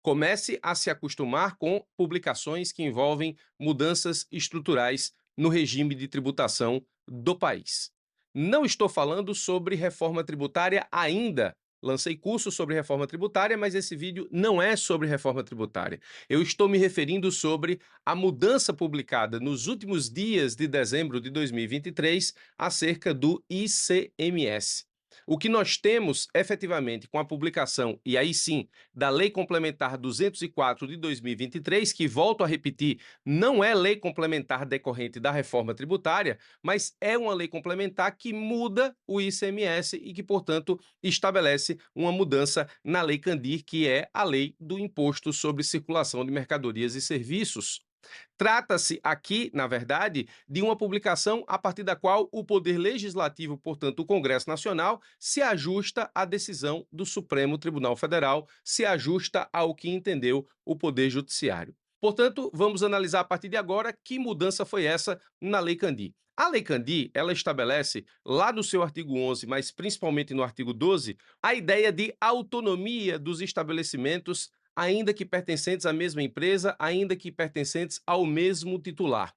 Comece a se acostumar com publicações que envolvem mudanças estruturais no regime de tributação do país. Não estou falando sobre reforma tributária ainda. Lancei curso sobre reforma tributária, mas esse vídeo não é sobre reforma tributária. Eu estou me referindo sobre a mudança publicada nos últimos dias de dezembro de 2023 acerca do ICMS. O que nós temos efetivamente com a publicação, e aí sim, da Lei Complementar 204 de 2023, que, volto a repetir, não é lei complementar decorrente da reforma tributária, mas é uma lei complementar que muda o ICMS e que, portanto, estabelece uma mudança na Lei Candir, que é a lei do Imposto sobre Circulação de Mercadorias e Serviços. Trata-se aqui, na verdade, de uma publicação a partir da qual o Poder Legislativo, portanto, o Congresso Nacional, se ajusta à decisão do Supremo Tribunal Federal, se ajusta ao que entendeu o Poder Judiciário. Portanto, vamos analisar a partir de agora que mudança foi essa na Lei Candir. A Lei Candir, ela estabelece, lá no seu artigo 11, mas principalmente no artigo 12, a ideia de autonomia dos estabelecimentos ainda que pertencentes à mesma empresa, ainda que pertencentes ao mesmo titular.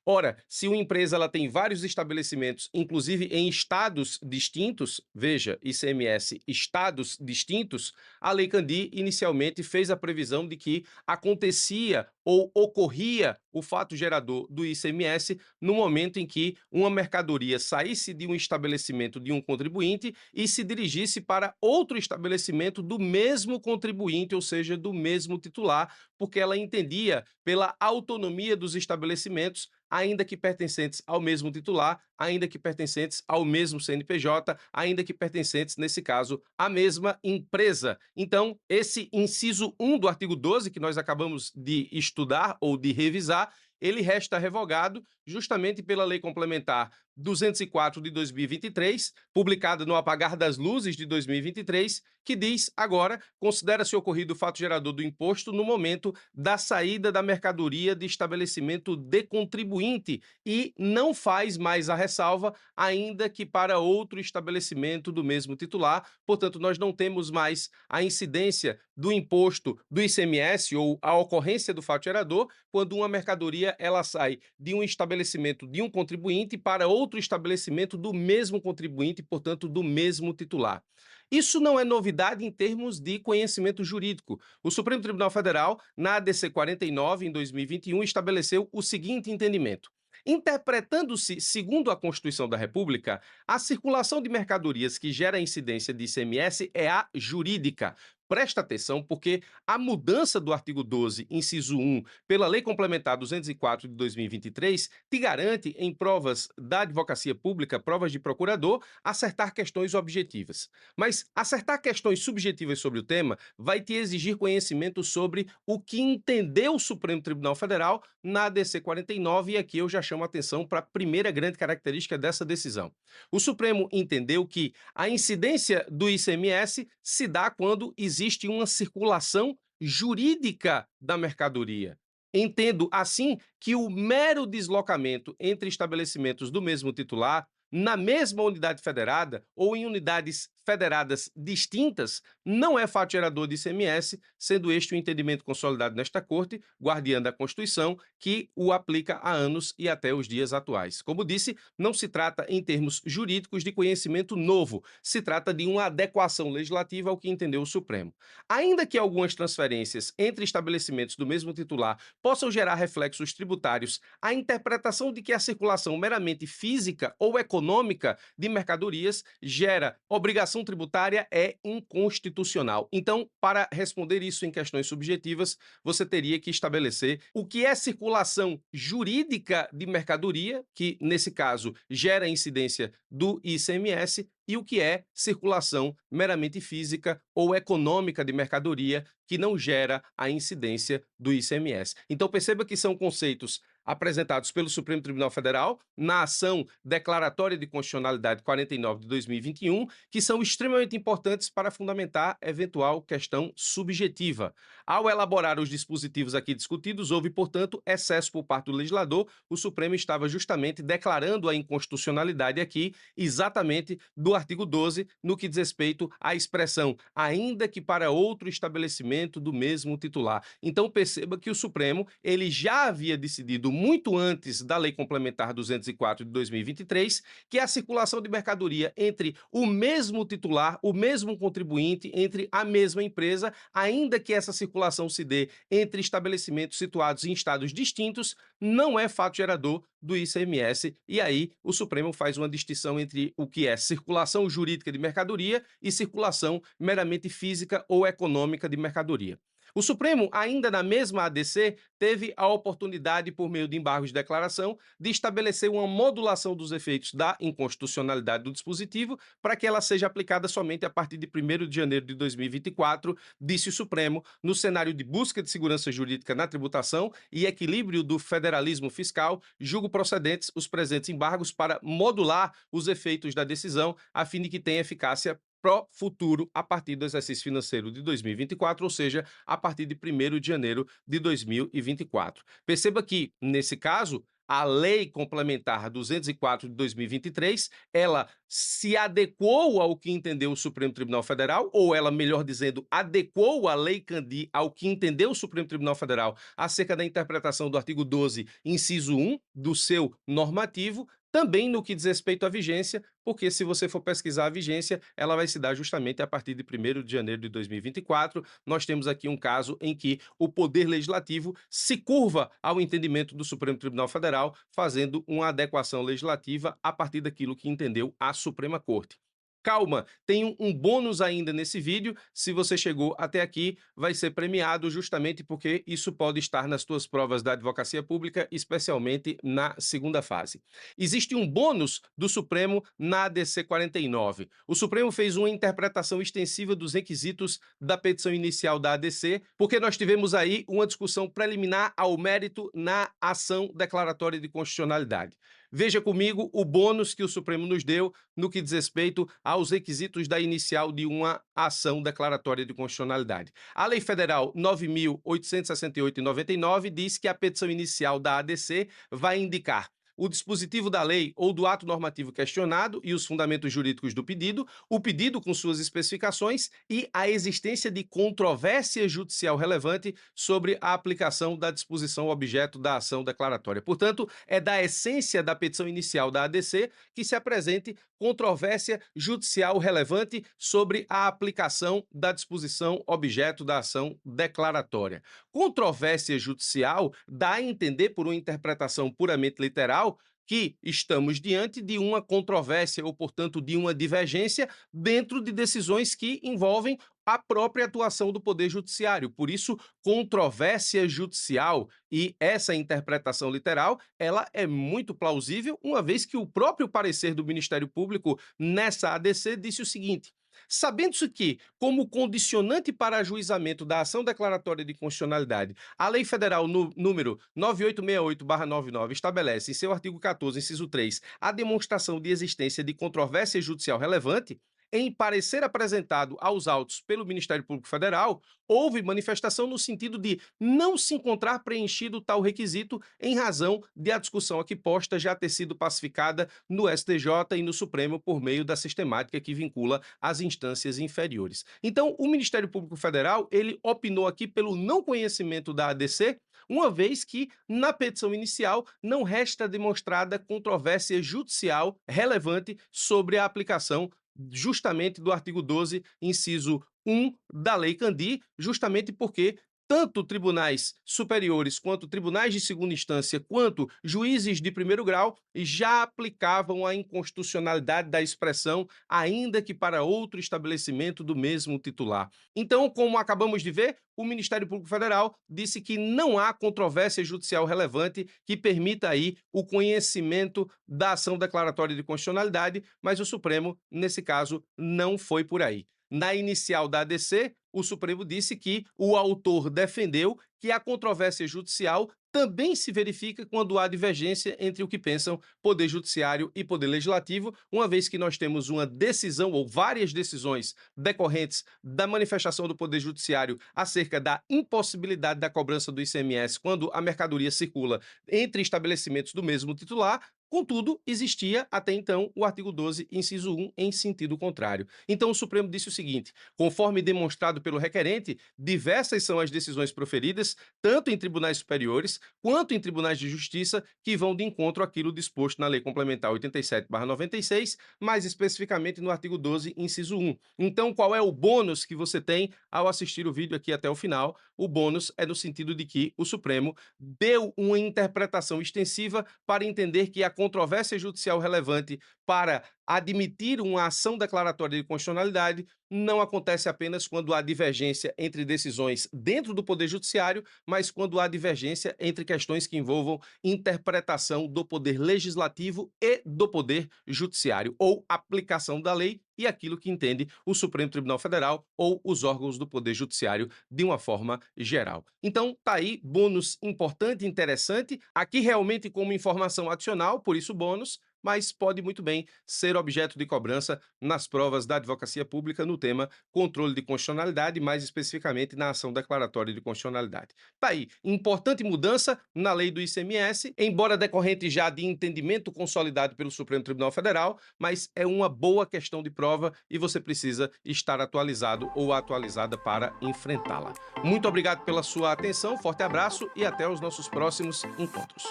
Ora, se uma empresa ela tem vários estabelecimentos, inclusive em estados distintos, veja, ICMS, estados distintos, a Lei Candir inicialmente fez a previsão de que acontecia ou ocorria o fato gerador do ICMS no momento em que uma mercadoria saísse de um estabelecimento de um contribuinte e se dirigisse para outro estabelecimento do mesmo contribuinte, ou seja, do mesmo titular, porque ela entendia pela autonomia dos estabelecimentos, ainda que pertencentes ao mesmo titular, ainda que pertencentes ao mesmo CNPJ, ainda que pertencentes, nesse caso, à mesma empresa. Então, esse inciso 1 do artigo 12, que nós acabamos de estudar ou de revisar, ele resta revogado justamente pela Lei Complementar 204 de 2023, publicada no apagar das luzes de 2023, que diz agora: considera-se ocorrido o fato gerador do imposto no momento da saída da mercadoria de estabelecimento de contribuinte e não faz mais a ressalva, ainda que para outro estabelecimento do mesmo titular. Portanto, nós não temos mais a incidência do imposto do ICMS ou a ocorrência do fato gerador quando uma mercadoria ela sai de um estabelecimento de um contribuinte para outro estabelecimento do mesmo contribuinte, portanto, do mesmo titular. Isso não é novidade em termos de conhecimento jurídico. O Supremo Tribunal Federal, na ADC 49, em 2021, estabeleceu o seguinte entendimento: interpretando-se, segundo a Constituição da República, a circulação de mercadorias que gera incidência de ICMS é a jurídica. Presta atenção, porque a mudança do artigo 12, inciso 1, pela Lei Complementar 204 de 2023, te garante, em provas da advocacia pública, provas de procurador, acertar questões objetivas. Mas acertar questões subjetivas sobre o tema vai te exigir conhecimento sobre o que entendeu o Supremo Tribunal Federal na ADC 49, e aqui eu já chamo a atenção para a primeira grande característica dessa decisão. O Supremo entendeu que a incidência do ICMS se dá quando existe uma circulação jurídica da mercadoria. Entendo, assim, que o mero deslocamento entre estabelecimentos do mesmo titular, na mesma unidade federada ou em unidades federadas distintas, não é fato gerador de ICMS, sendo este o entendimento consolidado nesta Corte, guardiã da Constituição, que o aplica há anos e até os dias atuais. Como disse, não se trata, em termos jurídicos, de conhecimento novo, se trata de uma adequação legislativa ao que entendeu o Supremo. Ainda que algumas transferências entre estabelecimentos do mesmo titular possam gerar reflexos tributários, a interpretação de que a circulação meramente física ou econômica de mercadorias gera obrigação tributária é inconstitucional. Então, para responder isso em questões subjetivas, você teria que estabelecer o que é circulação jurídica de mercadoria, que nesse caso gera incidência do ICMS, e o que é circulação meramente física ou econômica de mercadoria, que não gera a incidência do ICMS. Então perceba que são conceitos apresentados pelo Supremo Tribunal Federal na ação declaratória de constitucionalidade 49 de 2021, que são extremamente importantes para fundamentar eventual questão subjetiva. Ao elaborar os dispositivos aqui discutidos, houve, portanto, excesso por parte do legislador. O Supremo estava justamente declarando a inconstitucionalidade aqui, exatamente do artigo 12, no que diz respeito à expressão, ainda que para outro estabelecimento do mesmo titular. Então, perceba que o Supremo ele já havia decidido muito antes da Lei Complementar 204 de 2023 que a circulação de mercadoria entre o mesmo titular, o mesmo contribuinte, entre a mesma empresa, ainda que essa circulação se dê entre estabelecimentos situados em estados distintos, não é fato gerador do ICMS, e aí o Supremo faz uma distinção entre o que é circulação jurídica de mercadoria e circulação meramente física ou econômica de mercadoria. O Supremo, ainda na mesma ADC, teve a oportunidade, por meio de embargos de declaração, de estabelecer uma modulação dos efeitos da inconstitucionalidade do dispositivo para que ela seja aplicada somente a partir de 1º de janeiro de 2024, disse o Supremo, no cenário de busca de segurança jurídica na tributação e equilíbrio do federalismo fiscal, julgo procedentes os presentes embargos para modular os efeitos da decisão, a fim de que tenha eficácia pró-futuro a partir do exercício financeiro de 2024, ou seja, a partir de 1º de janeiro de 2024. Perceba que, nesse caso, a Lei Complementar 204 de 2023, ela se adequou ao que entendeu o Supremo Tribunal Federal, ou ela, melhor dizendo, adequou a Lei Candy ao que entendeu o Supremo Tribunal Federal acerca da interpretação do artigo 12, inciso 1, do seu normativo, também no que diz respeito à vigência, porque se você for pesquisar a vigência, ela vai se dar justamente a partir de 1º de janeiro de 2024. Nós temos aqui um caso em que o Poder Legislativo se curva ao entendimento do Supremo Tribunal Federal, fazendo uma adequação legislativa a partir daquilo que entendeu a Suprema Corte. Calma, tem um bônus ainda nesse vídeo. Se você chegou até aqui, vai ser premiado justamente porque isso pode estar nas tuas provas da advocacia pública, especialmente na segunda fase. Existe um bônus do Supremo na ADC 49. O Supremo fez uma interpretação extensiva dos requisitos da petição inicial da ADC, porque nós tivemos aí uma discussão preliminar ao mérito na ação declaratória de constitucionalidade. Veja comigo o bônus que o Supremo nos deu no que diz respeito aos requisitos da inicial de uma ação declaratória de constitucionalidade. A Lei Federal 9.868 de 99 diz que a petição inicial da ADC vai indicar o dispositivo da lei ou do ato normativo questionado e os fundamentos jurídicos do pedido, o pedido com suas especificações e a existência de controvérsia judicial relevante sobre a aplicação da disposição objeto da ação declaratória. Portanto, é da essência da petição inicial da ADC que se apresente controvérsia judicial relevante sobre a aplicação da disposição objeto da ação declaratória. Controvérsia judicial dá a entender, por uma interpretação puramente literal, que estamos diante de uma controvérsia ou, portanto, de uma divergência dentro de decisões que envolvem a própria atuação do Poder Judiciário. Por isso, controvérsia judicial e essa interpretação literal, ela é muito plausível, uma vez que o próprio parecer do Ministério Público nessa ADC disse o seguinte: sabendo-se que, como condicionante para ajuizamento da ação declaratória de constitucionalidade, a Lei Federal número 9868/99 estabelece, em seu artigo 14, inciso 3, a demonstração de existência de controvérsia judicial relevante, em parecer apresentado aos autos pelo Ministério Público Federal, houve manifestação no sentido de não se encontrar preenchido tal requisito em razão de a discussão aqui posta já ter sido pacificada no STJ e no Supremo por meio da sistemática que vincula as instâncias inferiores. Então, o Ministério Público Federal, ele opinou aqui pelo não conhecimento da ADC, uma vez que, na petição inicial, não resta demonstrada controvérsia judicial relevante sobre a aplicação justamente do artigo 12, inciso 1 da Lei Candy, justamente porque tanto tribunais superiores, quanto tribunais de segunda instância, quanto juízes de primeiro grau já aplicavam a inconstitucionalidade da expressão, ainda que para outro estabelecimento do mesmo titular. Então, como acabamos de ver, o Ministério Público Federal disse que não há controvérsia judicial relevante que permita aí o conhecimento da ação declaratória de constitucionalidade, mas o Supremo, nesse caso, não foi por aí. Na inicial da ADC, o Supremo disse que o autor defendeu que a controvérsia judicial também se verifica quando há divergência entre o que pensam Poder Judiciário e Poder Legislativo, uma vez que nós temos uma decisão ou várias decisões decorrentes da manifestação do Poder Judiciário acerca da impossibilidade da cobrança do ICMS quando a mercadoria circula entre estabelecimentos do mesmo titular. Contudo, existia até então o artigo 12, inciso 1, em sentido contrário. Então, o Supremo disse o seguinte: conforme demonstrado pelo requerente, diversas são as decisões proferidas, tanto em tribunais superiores quanto em tribunais de justiça, que vão de encontro àquilo disposto na Lei Complementar 87/96, mais especificamente no artigo 12, inciso 1. Então, qual é o bônus que você tem ao assistir o vídeo aqui até o final? O bônus é no sentido de que o Supremo deu uma interpretação extensiva para entender que a controvérsia judicial relevante para admitir uma ação declaratória de constitucionalidade não acontece apenas quando há divergência entre decisões dentro do Poder Judiciário, mas quando há divergência entre questões que envolvam interpretação do Poder Legislativo e do Poder Judiciário, ou aplicação da lei e aquilo que entende o Supremo Tribunal Federal ou os órgãos do Poder Judiciário de uma forma geral. Então, tá aí, bônus importante, interessante, aqui realmente como informação adicional, por isso bônus, mas pode muito bem ser objeto de cobrança nas provas da advocacia pública no tema controle de constitucionalidade, mais especificamente na ação declaratória de constitucionalidade. Tá aí, importante mudança na lei do ICMS, embora decorrente já de entendimento consolidado pelo Supremo Tribunal Federal, mas é uma boa questão de prova e você precisa estar atualizado ou atualizada para enfrentá-la. Muito obrigado pela sua atenção, forte abraço e até os nossos próximos encontros.